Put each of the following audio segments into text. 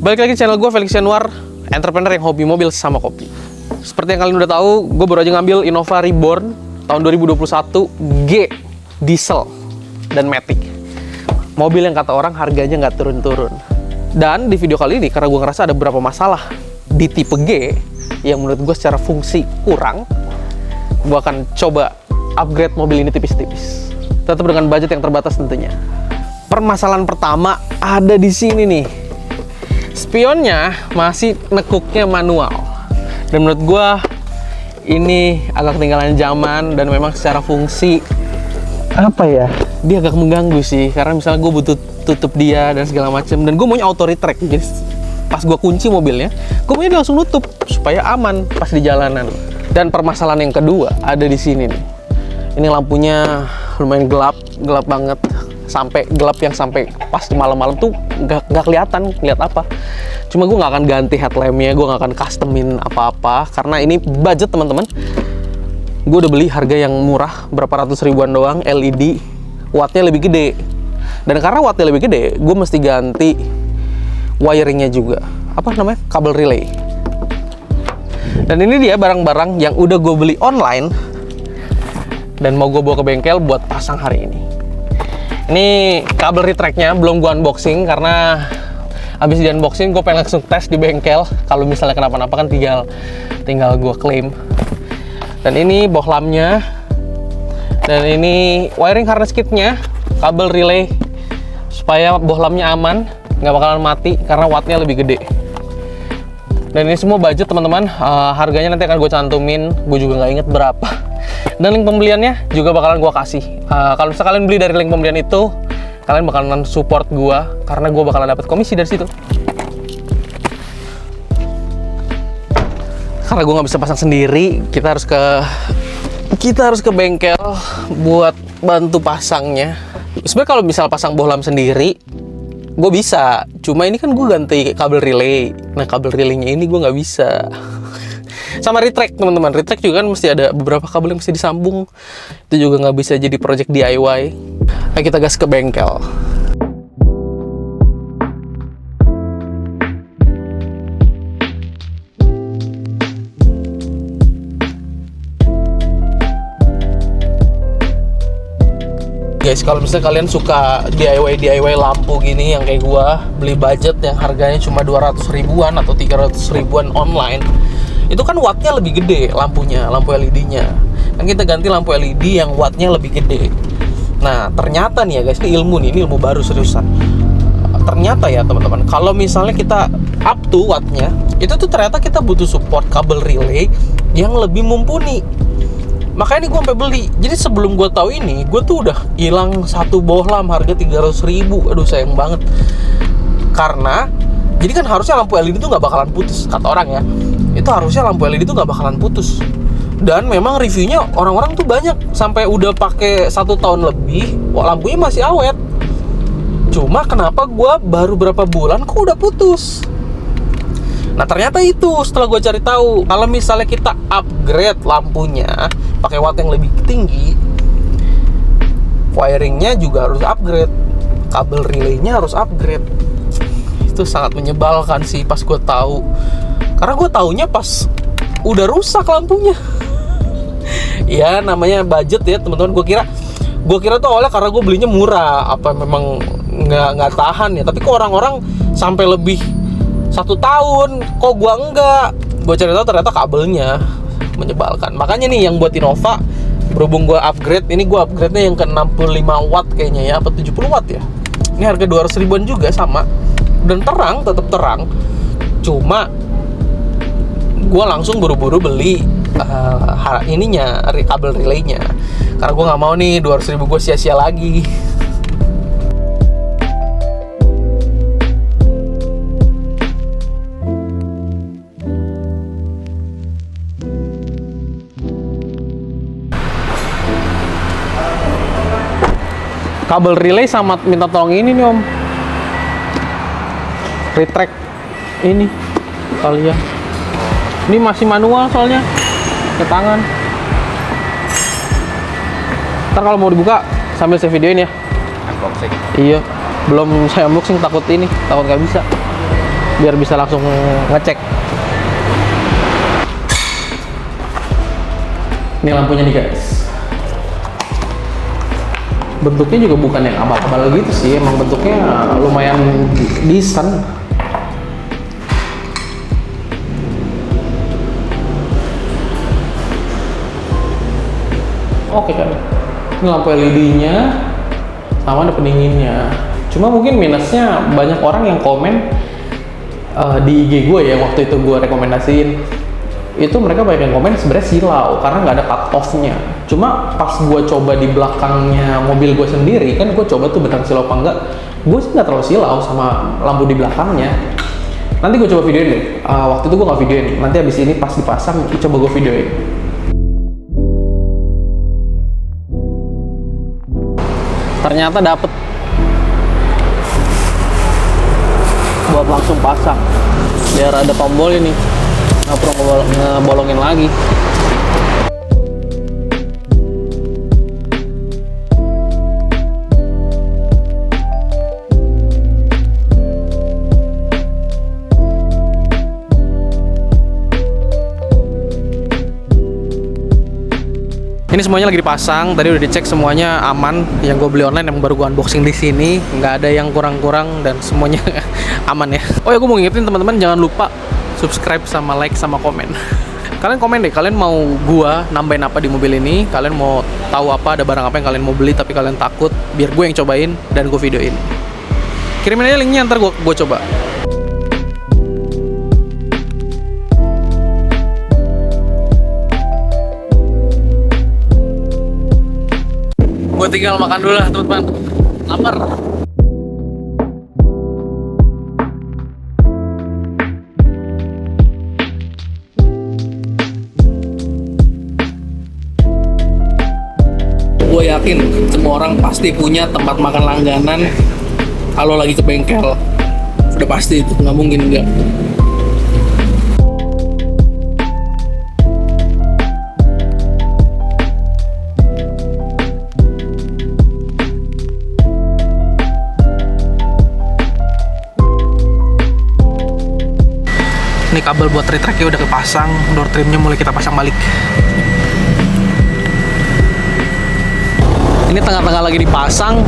Balik lagi channel gue, Felix Yanuar, entrepreneur yang hobi mobil sama kopi. Seperti yang kalian udah tahu, gue baru aja ngambil Innova Reborn tahun 2021 G diesel dan matic. Mobil yang kata orang harganya nggak turun-turun. Dan di video kali ini, karena gue ngerasa ada beberapa masalah di tipe G yang menurut gue secara fungsi kurang, gue akan coba upgrade mobil ini tipis-tipis. Tetap dengan budget yang terbatas tentunya. Permasalahan pertama ada di sini nih. Spionnya masih nekuknya manual. Dan menurut gue ini agak ketinggalan zaman dan memang secara fungsi apa ya? Dia agak mengganggu sih, karena misalnya gue butuh tutup dia dan segala macam. Dan gue maunya auto retract. Jadi pas gue kunci mobilnya, gue maunya langsung nutup supaya aman pas di jalanan. Dan permasalahan yang kedua ada di sini nih. Ini lampunya lumayan gelap banget. Sampai gelap yang sampai pas di malam-malam tuh nggak kelihatan lihat apa. Cuma gue nggak akan ganti headlampnya, gue nggak akan customin apa-apa karena ini budget teman-teman. Gue udah beli harga yang murah, berapa ratus ribuan doang, LED, wattnya lebih gede. Dan karena wattnya lebih gede, gue mesti ganti wiringnya juga. Apa namanya? Kabel relay. Dan ini dia barang-barang yang udah gue beli online dan mau gue bawa ke bengkel buat pasang hari ini. Ini kabel retract-nya belum gue unboxing karena habis di unboxing gue pengen langsung tes di bengkel. Kalau misalnya kenapa-napa kan tinggal gue klaim. Dan ini bohlamnya. Dan ini wiring harness kitnya, kabel relay supaya bohlamnya aman, nggak bakalan mati karena wattnya lebih gede. Dan ini semua budget teman-teman. Harganya nanti akan gue cantumin, gue juga nggak inget berapa. Dan link pembeliannya juga bakalan gue kasih. Kalau misalnya kalian beli dari link pembelian itu, kalian bakalan support gue karena gue bakalan dapat komisi dari situ. Karena gue nggak bisa pasang sendiri, kita harus ke bengkel buat bantu pasangnya. Sebenarnya kalau misal pasang bohlam sendiri, gue bisa. Cuma ini kan gue ganti kabel relay. Nah kabel relaynya ini gue nggak bisa. Sama retract teman-teman, retract juga kan mesti ada beberapa kabel yang mesti disambung. Itu juga nggak bisa jadi project DIY. Ayo kita gas ke bengkel. Guys, kalau misalnya kalian suka DIY lampu gini yang kayak gua, beli budget yang harganya cuma 200 ribuan atau 300 ribuan online, itu kan wattnya lebih gede lampunya, lampu LED-nya. Kan kita ganti lampu LED yang wattnya lebih gede. Nah, ternyata nih ya guys, ini ilmu baru seriusan. Ternyata ya teman-teman, kalau misalnya kita up to wattnya, itu tuh ternyata kita butuh support kabel relay yang lebih mumpuni. Makanya ini gue sampai beli. Jadi sebelum gue tahu ini, gue tuh udah hilang satu bohlam harga 300 ribu. Aduh sayang banget. Karena jadi kan harusnya lampu LED itu nggak bakalan putus, kata orang ya. Itu harusnya lampu LED itu nggak bakalan putus. Dan memang reviewnya orang-orang tuh banyak sampai udah pakai 1 tahun lebih, lampunya masih awet. Cuma kenapa gue baru berapa bulan kok udah putus? Nah ternyata itu setelah gue cari tahu, kalau misalnya kita upgrade lampunya pakai watt yang lebih tinggi, wiringnya juga harus upgrade, kabel relaynya harus upgrade. Itu sangat menyebalkan sih pas gue tahu, karena gue taunya pas udah rusak lampunya. Ya namanya budget ya teman-teman. Gue kira tuh awalnya karena gue belinya murah, apa memang nggak tahan ya. Tapi kok orang-orang sampai lebih 1 tahun, kok gue enggak. Gue cari tahu ternyata kabelnya menyebalkan. Makanya nih yang buat Innova, berhubung gue upgrade, ini gue upgrade-nya yang ke 65 watt kayaknya ya, apa 70 watt ya. Ini harga 200 ribuan juga sama. Dan terang, tetap terang. Cuma gue langsung buru-buru beli ininya, kabel relaynya. Karena gue nggak mau nih 200 ribu gue sia-sia lagi. Kabel relay sama minta tolong ini nih om, retract ini kalian. Ini masih manual soalnya, ke tangan. Ntar kalau mau dibuka sambil saya videoin ya. Unboxing. Iya, belum saya unboxing, takut nggak bisa. biar bisa langsung ngecek. Ini lampunya nih guys. Bentuknya juga bukan yang abal-abal gitu sih, emang bentuknya lumayan decent. Oke kan, ini lampu LED-nya sama ada pendinginnya. Cuma mungkin minusnya banyak orang yang komen di IG gue ya, waktu itu gue rekomendasiin itu, mereka banyak yang komen sebenarnya silau karena nggak ada cut off-nya. Cuma pas gue coba di belakangnya mobil gue sendiri, kan gue coba tuh beneran silau apa enggak, gue sih nggak terlalu silau sama lampu di belakangnya. Nanti gue coba videoin deh. Waktu itu gue nggak videoin, nanti abis ini pas dipasang coba gue videoin. Ternyata dapet buat langsung pasang, biar ada tombol ini, nggak perlu ngebolongin lagi. Ini semuanya lagi dipasang, tadi udah dicek semuanya aman. Yang gue beli online yang baru gue unboxing di sini, nggak ada yang kurang-kurang dan semuanya aman ya. Oh ya, gue mau ngingetin teman-teman jangan lupa subscribe sama like sama komen. Kalian komen deh, kalian mau gua nambahin apa di mobil ini, kalian mau tahu apa, ada barang apa yang kalian mau beli tapi kalian takut, biar gue yang cobain dan gue videoin. Kirimin aja linknya, ntar gue coba. Gue tinggal makan dulu lah teman-teman, lapar. Gue yakin semua orang pasti punya tempat makan langganan kalau lagi ke bengkel. Udah pasti itu, nggak mungkin enggak. Ini kabel buat retracknya udah kepasang, door trimnya mulai kita pasang balik. Ini tengah-tengah lagi dipasang,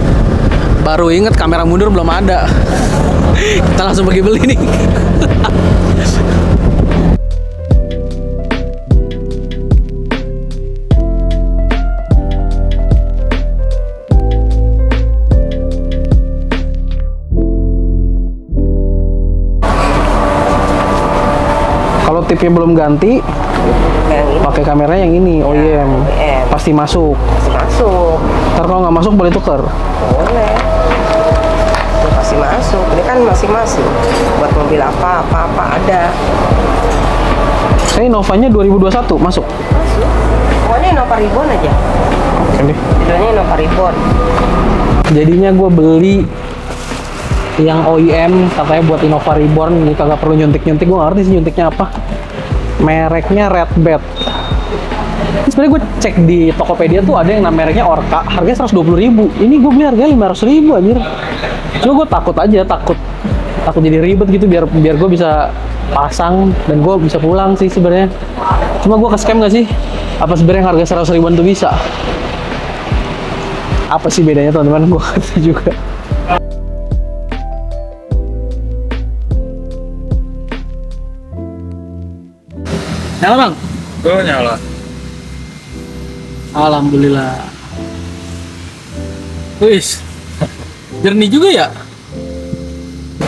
baru inget kamera mundur belum ada. Kita langsung pergi beli nih. Kalau tipnya belum ganti, pakai kamera yang ini, OEM. Pasti masuk. Masuk. Ntar kalau nggak masuk boleh tuker. Boleh. Ya, pasti masuk. Ini kan masing-masing. Buat mobil apa ada. Saya Novanya 2021 masuk. Masuk. Pokoknya Innova Reborn aja. Oke deh. Judulnya Innova Reborn. Jadinya gue beli yang OEM, katanya buat Innova Reborn, ini kagak perlu nyuntik-nyuntik. Gue nggak ngerti sih nyuntiknya apa. Mereknya Redbat. Sebenarnya gue cek di Tokopedia tuh ada yang mereknya Orca, harganya 120.000. Ini gue beli harganya 500.000 anjir. Cuma gue takut aja, takut jadi ribet gitu, biar gue bisa pasang dan gue bisa pulang sih sebenarnya. Cuma gue ke scam nggak sih? Apa sebenarnya harga 100 ribuan tuh bisa? Apa sih bedanya teman-teman? Gue ngerti juga. Nyala bang? Oh nyala. Alhamdulillah. Wis, jernih juga ya.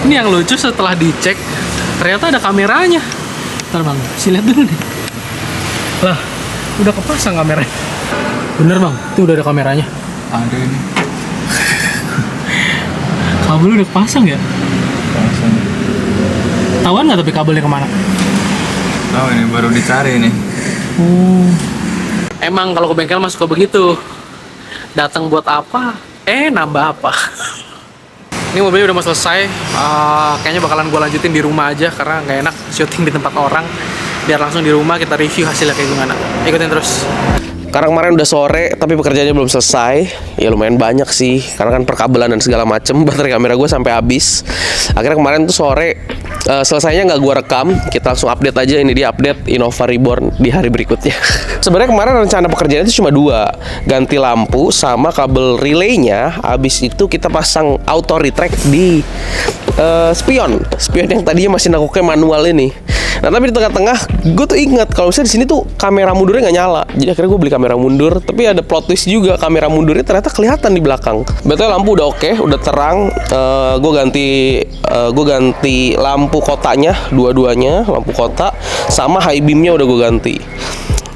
Ini yang lucu, setelah dicek ternyata ada kameranya. Ntar bang, lihat dulu nih. Lah, udah kepasang kameranya. Bener bang, itu udah ada kameranya. Ada ini. Kabel udah kepasang ya? Pasang. Tahuan nggak tapi kabelnya kemana? Tahu ini baru dicari nih. Emang kalau ke bengkel masuk ke begitu. Datang buat apa? Nambah apa? Ini mobilnya udah mau selesai. Kayaknya bakalan gue lanjutin di rumah aja karena nggak enak syuting di tempat orang. Biar langsung di rumah kita review hasilnya kayak gimana. Ikutin terus. Karena kemarin udah sore tapi pekerjaannya belum selesai. Ya lumayan banyak sih, karena kan perkabelan dan segala macem. Baterai kamera gue sampai habis. Akhirnya kemarin tuh sore selesainya nggak gue rekam. Kita langsung update aja. Ini dia update Innova Reborn di hari berikutnya. Sebenarnya kemarin rencana pekerjaan itu cuma dua, ganti lampu sama kabel relaynya. Habis itu kita pasang auto retract di spion yang tadinya masih nakuknya manual ini. Nah tapi di tengah-tengah gue tuh ingat kalau misalnya di sini tuh kamera mundurnya nggak nyala. Jadi akhirnya gue beli kamera mundur. Tapi ada plot twist juga, kamera mundurnya ternyata kelihatan di belakang. Betul, lampu udah oke, udah terang. Gue ganti lampu kotanya, dua-duanya lampu kota, sama high beamnya udah gue ganti.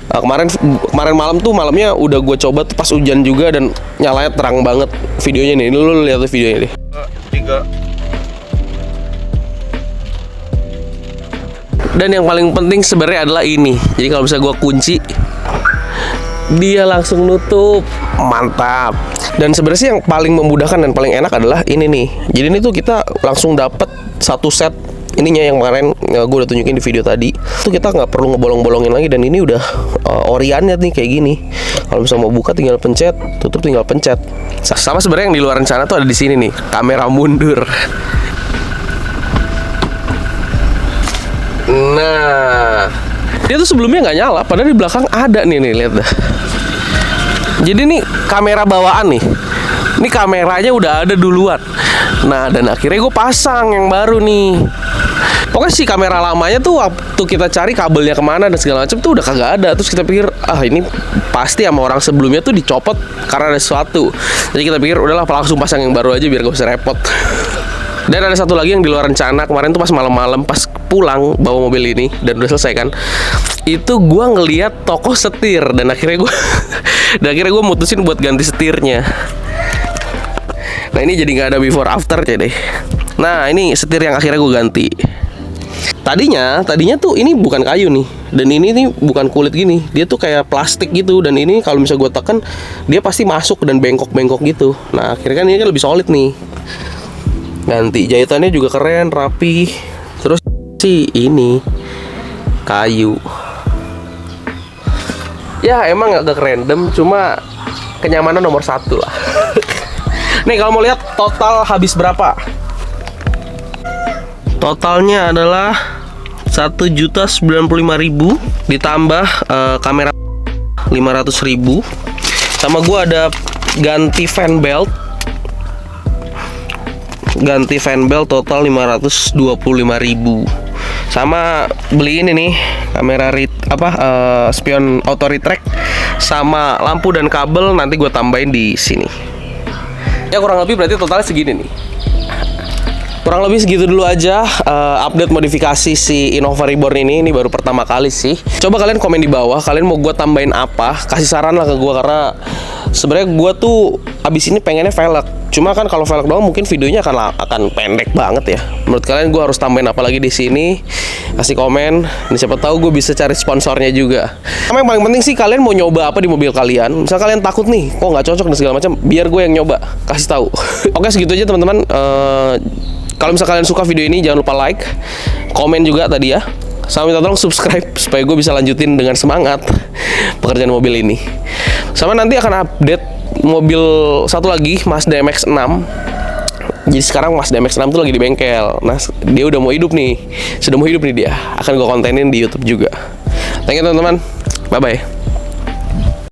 Kemarin malamnya udah gue coba tuh pas hujan juga dan nyalanya terang banget. Videonya nih, lu lihat tuh videonya deh. 3. Dan yang paling penting sebenarnya adalah ini. Jadi kalau bisa gue kunci, dia langsung nutup. Mantap. Dan sebenarnya sih yang paling memudahkan dan paling enak adalah ini nih. Jadi ini tuh kita langsung dapet satu set ininya yang kemarin gue udah tunjukin di video tadi. Tuh kita nggak perlu ngebolong-bolongin lagi, dan ini udah oriannya nih kayak gini. Kalau misalnya mau buka tinggal pencet, tutup tinggal pencet. Sama sebenarnya yang di luar rencana tuh ada di sini nih, kamera mundur. Nah, dia tuh sebelumnya nggak nyala, padahal di belakang ada nih lihat dah. Jadi nih kamera bawaan nih. Ini kameranya udah ada duluan. Nah, dan akhirnya gue pasang yang baru nih. Pokoknya sih kamera lamanya tuh waktu kita cari kabelnya kemana dan segala macam tuh udah kagak ada. Terus kita pikir, ini pasti sama orang sebelumnya tuh dicopot karena ada sesuatu. Jadi kita pikir udahlah langsung pasang yang baru aja biar gak usah repot. Dan ada satu lagi yang di luar rencana. Kemarin tuh pas malam-malam, pas pulang bawa mobil ini dan udah selesai kan, itu gue ngeliat toko setir. Dan akhirnya gue mutusin buat ganti setirnya. Nah ini jadi gak ada before after ya deh. Nah ini setir yang akhirnya gue ganti. Tadinya tuh ini bukan kayu nih, dan ini nih bukan kulit gini, dia tuh kayak plastik gitu. Dan ini kalau misalnya gue tekan, dia pasti masuk dan bengkok-bengkok gitu. Nah akhirnya kan ini kan lebih solid nih. Ganti jahitannya juga keren, rapi. Terus sih ini kayu. Ya emang agak random, cuma kenyamanan nomor satu lah. Nih kalau mau lihat total habis berapa? Totalnya adalah 1.095.000 ditambah kamera 500.000. Sama gua ada ganti fan belt total 525.000. Sama beli ini nih kamera spion auto retract sama lampu dan kabel, nanti gue tambahin di sini. Ya kurang lebih berarti totalnya segini nih. Kurang lebih segitu dulu aja update modifikasi si Innova Reborn ini. Ini baru pertama kali sih. Coba kalian komen di bawah, kalian mau gue tambahin apa? Kasih saran lah ke gue, karena sebenarnya gue tuh abis ini pengennya velg. Cuma kan kalau velg doang mungkin videonya akan pendek banget ya. Menurut kalian gue harus tambahin apa lagi di sini? Kasih komen. Ini siapa tahu gue bisa cari sponsornya juga. Sama yang paling penting sih, kalian mau nyoba apa di mobil kalian? Misal kalian takut nih, kok nggak cocok dan segala macam, biar gue yang nyoba. Kasih tahu. Oke segitu aja teman-teman. Kalau misalnya kalian suka video ini, jangan lupa like, komen juga tadi ya. Sama minta tolong subscribe supaya gue bisa lanjutin dengan semangat pekerjaan mobil ini. Sama nanti akan update mobil satu lagi, Mazda MX-6. Jadi sekarang Mazda MX-6 tuh lagi di bengkel. Nah, dia udah mau hidup nih. Sudah mau hidup nih dia. Akan gue kontenin di YouTube juga. Thank you teman-teman. Bye-bye.